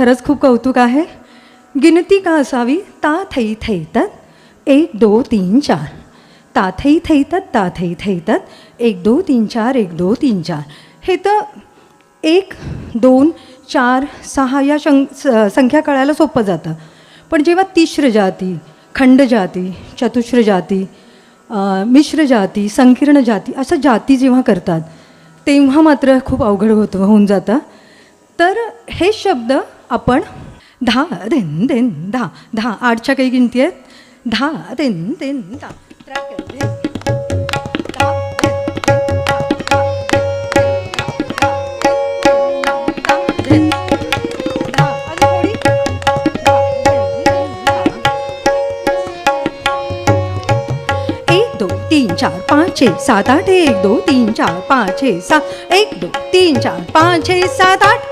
खरंच खूप कौतुक आहे. गिनती का असावी ता थै थैतत 1 2 3 4 ता थै थैतत ता थै थैतत 1 2 3 4 1 2 3 4. हे तर 1 2 4 6 या संख्या कळायला सोपं जातं. पण जेव्हा तिश्र जाती, खंड जाती, चतुश्र जाती, मिश्र जाती, संकीर्ण जाती असं जाती जेव्हा करतात तेव्हा मात्र खूप अवघड होऊन जातं. तर हे शब्द आपण 10 दिन दिन 10 10 8च्या काही गिनती आहेत. 10 दिन दिन 10 3 4 5 6 7 8 1 2 3 4 5 6 7 1 2 3 4 5 6 7 8